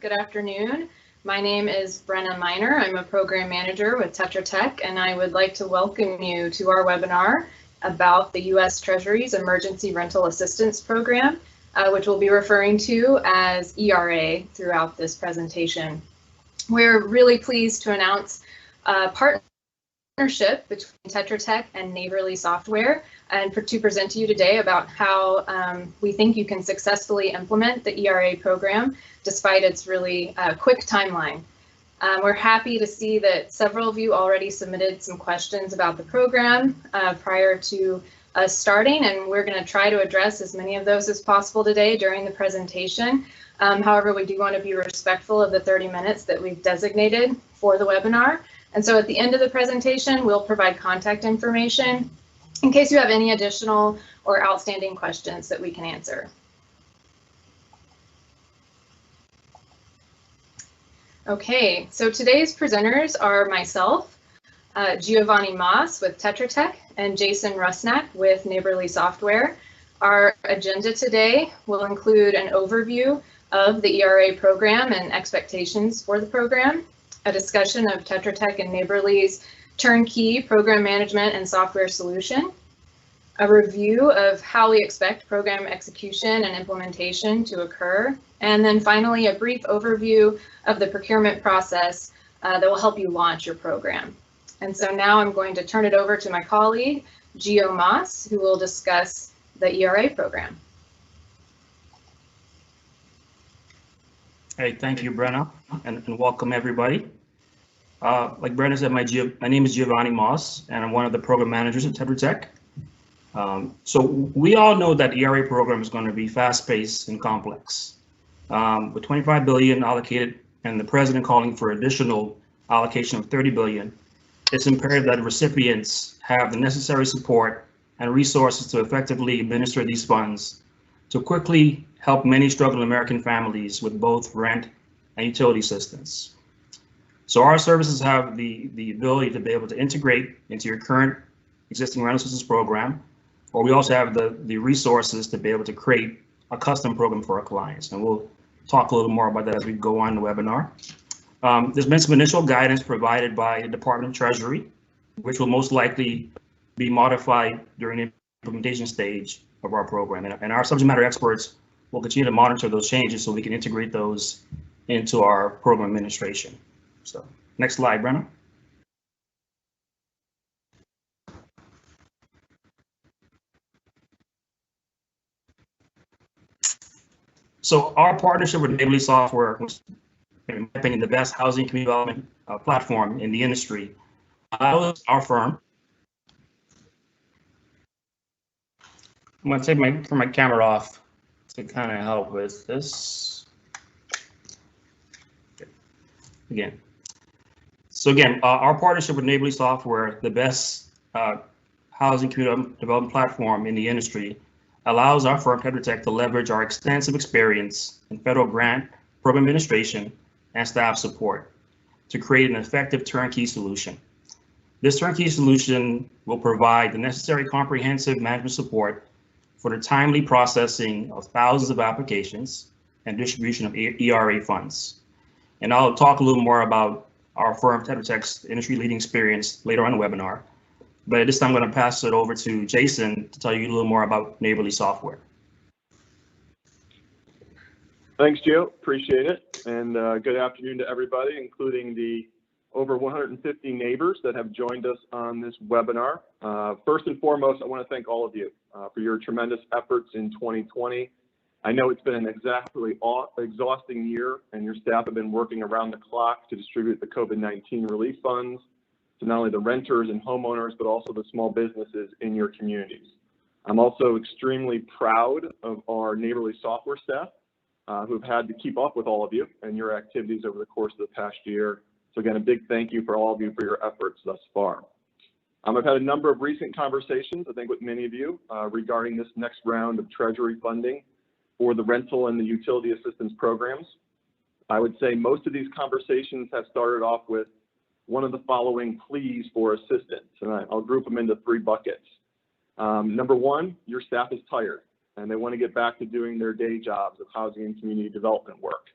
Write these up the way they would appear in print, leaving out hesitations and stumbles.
Good afternoon. My name is Brenna Miner. I'm a program manager with Tetra Tech, and I would like to welcome you to our webinar about the U.S. Treasury's Emergency Rental Assistance Program, which we'll be referring to as ERA throughout this presentation. We're really pleased to announce a partnership between Tetra Tech and Neighborly Software, and to present to you today about how we think you can successfully implement the ERA program despite its really quick timeline. We're happy to see that several of you already submitted some questions about the program prior to us starting, and we're going to try to address as many of those as possible today during the presentation. However, we do want to be respectful of the 30 minutes that we've designated for the webinar. And so at the end of the presentation, we'll provide contact information in case you have any additional or outstanding questions that we can answer. Okay, so today's presenters are myself, Giovanni Moss with Tetra Tech, and Jason Rusnak with Neighborly Software. Our agenda today will include an overview of the ERA program and expectations for the program, a discussion of Tetra Tech and Neighborly's turnkey program management and software solution, a review of how we expect program execution and implementation to occur, and then finally a brief overview of the procurement process that will help you launch your program. And so now I'm going to turn it over to my colleague, Gio Moss, who will discuss the ERA program. Hey, thank you, Brenna, and welcome everybody. Like Brenna said, my name is Giovanni Moss, and I'm one of the program managers at Tetra Tech. So we all know that the ERA program is going to be fast-paced and complex. With $25 billion allocated and the president calling for additional allocation of $30 billion, it's imperative that recipients have the necessary support and resources to effectively administer these funds to quickly help many struggling American families with both rent and utility assistance. So our services have the ability to be able to integrate into your current existing rental assistance program, or we also have the resources to be able to create a custom program for our clients. And we'll talk a little more about that as we go on the webinar. There's been some initial guidance provided by the Department of Treasury, which will most likely be modified during the implementation stage of our program. And our subject matter experts will continue to monitor those changes so we can integrate those into our program administration. So next slide, Brenna. So our partnership with Neighborly Software, which is, in my opinion, the best housing community development platform in the industry, allows our firm. I'm going to turn my camera off to kind of help with this. Okay. Again. So again, our partnership with Neighborly Software, the best housing community development platform in the industry, allows our firm, Tetra Tech, to leverage our extensive experience in federal grant, program administration, and staff support to create an effective turnkey solution. This turnkey solution will provide the necessary comprehensive management support for the timely processing of thousands of applications and distribution of ERA funds. And I'll talk a little more about our firm, Tetra Tech's industry-leading experience later on in the webinar. But at this time, I'm going to pass it over to Jason to tell you a little more about Neighborly Software. Thanks, Gio. Appreciate it. And good afternoon to everybody, including the over 150 neighbors that have joined us on this webinar. First and foremost, I want to thank all of you for your tremendous efforts in 2020. I know it's been an exhausting year, and your staff have been working around the clock to distribute the COVID-19 relief funds to not only the renters and homeowners, but also the small businesses in your communities. I'm also extremely proud of our Neighborly Software staff who've had to keep up with all of you and your activities over the course of the past year. So again, a big thank you for all of you for your efforts thus far. I've had a number of recent conversations, I think, with many of you regarding this next round of Treasury funding for the rental and the utility assistance programs. I would say most of these conversations have started off with one of the following pleas for assistance, and I'll group them into three buckets. Number one, your staff is tired and they want to get back to doing their day jobs of housing and community development work.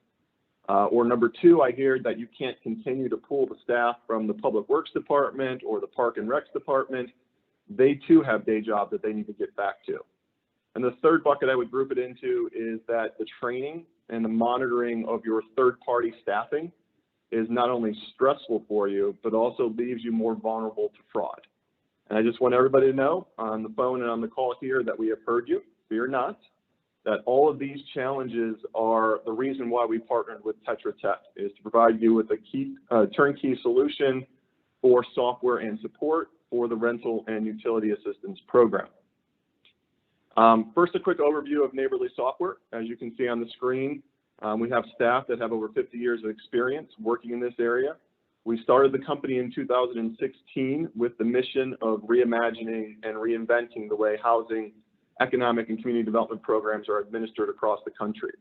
Or number two, I hear that you can't continue to pull the staff from the Public Works Department or the Park and Recs Department. They too have day jobs that they need to get back to. And the third bucket I would group it into is that the training and the monitoring of your third-party staffing is not only stressful for you, but also leaves you more vulnerable to fraud. And I just want everybody to know on the phone and on the call here that we have heard you, fear not, that all of these challenges are the reason why we partnered with Tetra Tech, is to provide you with a turnkey solution for software and support for the rental and utility assistance program. First, a quick overview of Neighborly Software. As you can see on the screen, we have staff that have over 50 years of experience working in this area. We started the company in 2016 with the mission of reimagining and reinventing the way housing, economic, and community development programs are administered across the country.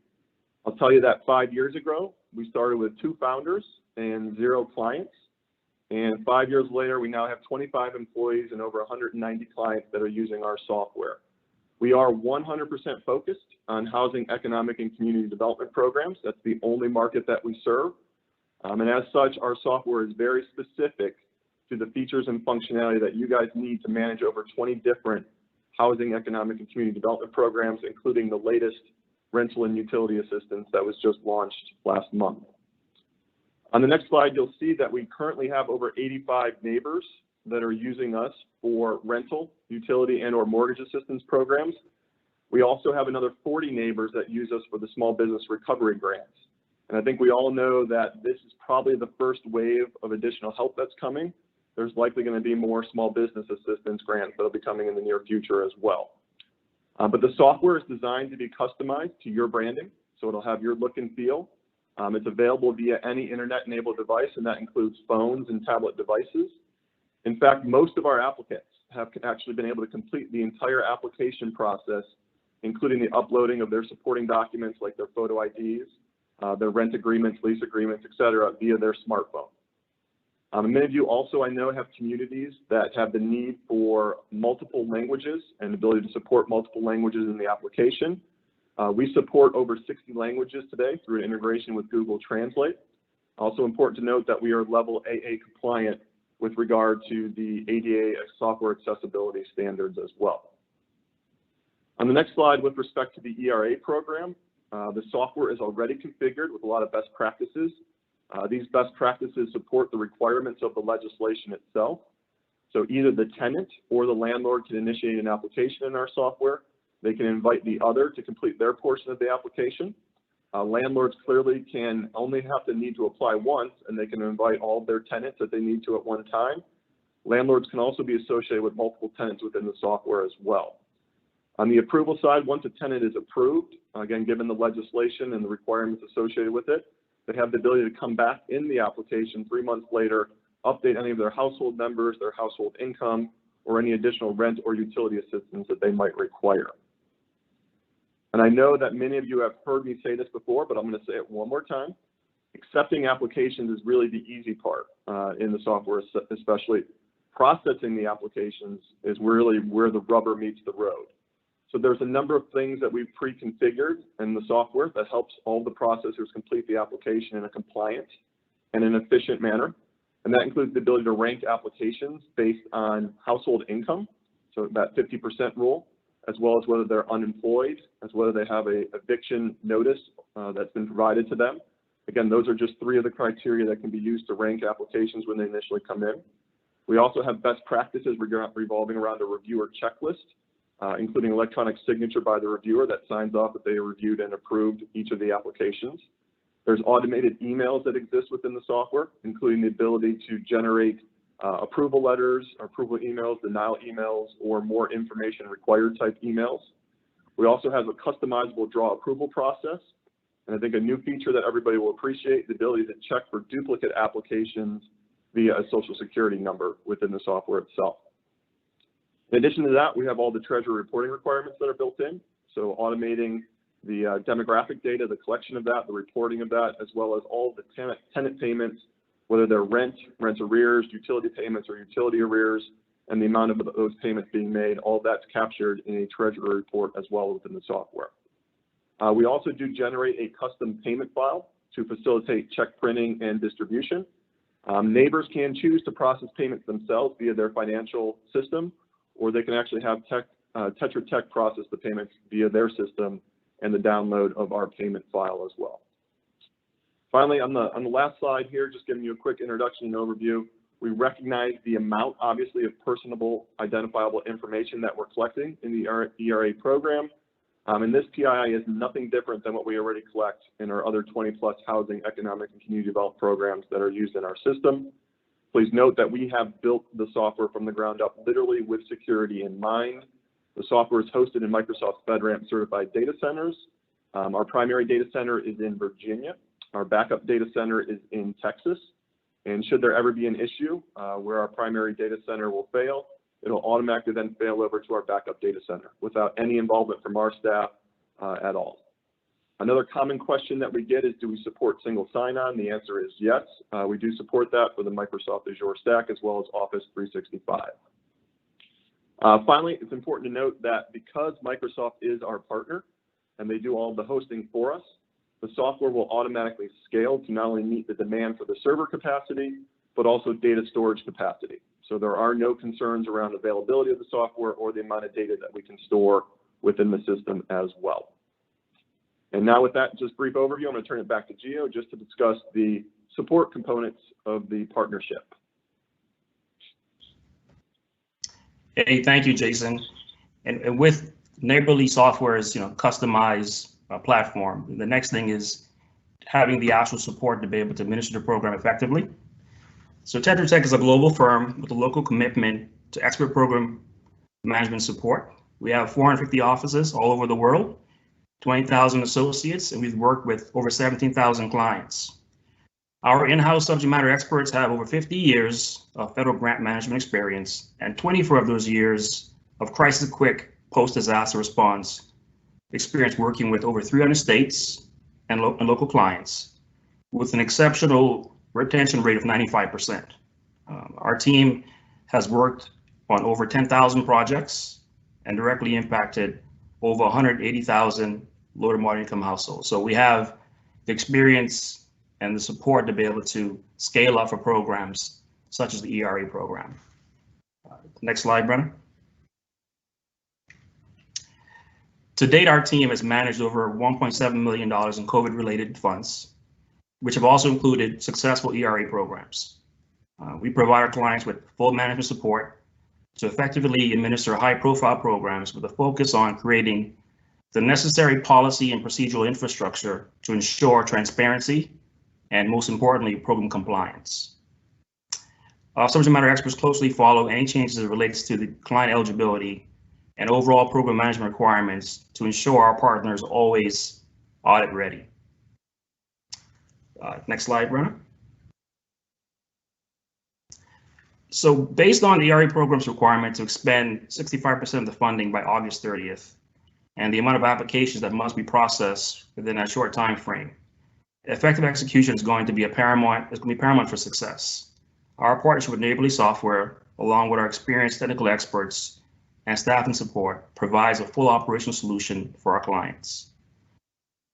I'll tell you that 5 years ago, we started with 2 founders and 0 clients. And 5 years later, we now have 25 employees and over 190 clients that are using our software. We are 100% focused on housing, economic, and community development programs. That's the only market that we serve. And as such, our software is very specific to the features and functionality that you guys need to manage over 20 different housing, economic, and community development programs, including the latest rental and utility assistance that was just launched last month. On the next slide, you'll see that we currently have over 85 neighbors that are using us for rental, utility, and or mortgage assistance programs. We also have another 40 neighbors that use us for the small business recovery grants. And I think we all know that this is probably the first wave of additional help that's coming. There's likely going to be more small business assistance grants that will be coming in the near future as well. But the software is designed to be customized to your branding, so it'll have your look and feel. It's available via any internet-enabled device, and that includes phones and tablet devices. In fact, most of our applicants have actually been able to complete the entire application process, including the uploading of their supporting documents like their photo IDs, their rent agreements, lease agreements, et cetera, via their smartphone. Many of you also, I know, have communities that have the need for multiple languages and ability to support multiple languages in the application. We support over 60 languages today through an integration with Google Translate. Also important to note that we are level AA compliant with regard to the ADA software accessibility standards as well. On the next slide, with respect to the ERA program, the software is already configured with a lot of best practices. These best practices support the requirements of the legislation itself. So either the tenant or the landlord can initiate an application in our software. They can invite the other to complete their portion of the application. Landlords clearly can only have to need to apply once, and they can invite all of their tenants that they need to at one time. Landlords can also be associated with multiple tenants within the software as well. On the approval side, once a tenant is approved, again, given the legislation and the requirements associated with it, they have the ability to come back in the application 3 months later, update any of their household members, their household income, or any additional rent or utility assistance that they might require. And I know that many of you have heard me say this before, but I'm going to say it one more time. Accepting applications is really the easy part in the software, especially. Processing the applications is really where the rubber meets the road. So there's a number of things that we've pre-configured in the software that helps all the processors complete the application in a compliant and an efficient manner. And that includes the ability to rank applications based on household income, so that 50% rule, as well as whether they're unemployed, as whether they have a eviction notice that's been provided to them. Again, those are just 3 of the criteria that can be used to rank applications when they initially come in. We also have best practices revolving around a reviewer checklist, including electronic signature by the reviewer that signs off that they reviewed and approved each of the applications. There's automated emails that exist within the software, including the ability to generate approval letters, approval emails, denial emails, or more information required type emails. We also have a customizable draw approval process. And I think a new feature that everybody will appreciate, the ability to check for duplicate applications via a social security number within the software itself. In addition to that, we have all the treasury reporting requirements that are built in. So automating the demographic data, the collection of that, the reporting of that, as well as all the tenant payments, whether they're rent arrears, utility payments, or utility arrears, and the amount of those payments being made, all that's captured in a treasury report as well within the software. We also do generate a custom payment file to facilitate check printing and distribution. Neighbors can choose to process payments themselves via their financial system, or they can actually have Tetra Tech process the payments via their system and the download of our payment file as well. Finally, on the last slide here, just giving you a quick introduction and overview, we recognize the amount, obviously, of personable identifiable information that we're collecting in the ERA program. And this PII is nothing different than what we already collect in our other 20+ housing, economic, and community development programs that are used in our system. Please note that we have built the software from the ground up, literally with security in mind. The software is hosted in Microsoft FedRAMP certified data centers. Our primary data center is in Virginia. Our backup data center is in Texas. And should there ever be an issue where our primary data center will fail, it'll automatically then fail over to our backup data center without any involvement from our staff at all. Another common question that we get is, do we support single sign-on? The answer is yes. We do support that for the Microsoft Azure stack as well as Office 365. Finally, it's important to note that because Microsoft is our partner and they do all of the hosting for us, the software will automatically scale to not only meet the demand for the server capacity, but also data storage capacity. So there are no concerns around availability of the software or the amount of data that we can store within the system as well. And now with that just brief overview, I'm going to turn it back to Gio just to discuss the support components of the partnership. Hey, thank you, Jason. And with Neighborly Software's customized platform, the next thing is having the actual support to be able to administer the program effectively. So Tetra Tech is a global firm with a local commitment to expert program management support. We have 450 offices all over the world, 20,000 associates, and we've worked with over 17,000 clients. Our in-house subject matter experts have over 50 years of federal grant management experience and 24 of those years of crisis-quick post-disaster response experience working with over 300 states and local clients with an exceptional retention rate of 95%. Our team has worked on over 10,000 projects and directly impacted over 180,000 low to moderate income households. So we have the experience and the support to be able to scale up for programs such as the ERA program. Next slide, Brenna. To date, our team has managed over $1.7 million in COVID-related funds, which have also included successful ERA programs. We provide our clients with full management support to effectively administer high-profile programs with a focus on creating the necessary policy and procedural infrastructure to ensure transparency and, most importantly, program compliance. Subject matter experts closely follow any changes that relates to the client eligibility and overall program management requirements to ensure our partners are always audit ready. Next slide, Brenna. So based on the ERA program's requirement to expend 65% of the funding by August 30th, and the amount of applications that must be processed within that short time frame, effective execution is going to be paramount for success. Our partnership with Neighborly Software, along with our experienced technical experts and staff and support, provides a full operational solution for our clients.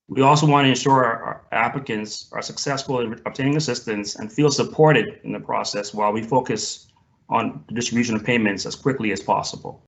We also want to ensure our applicants are successful in obtaining assistance and feel supported in the process while we focus on the distribution of payments as quickly as possible.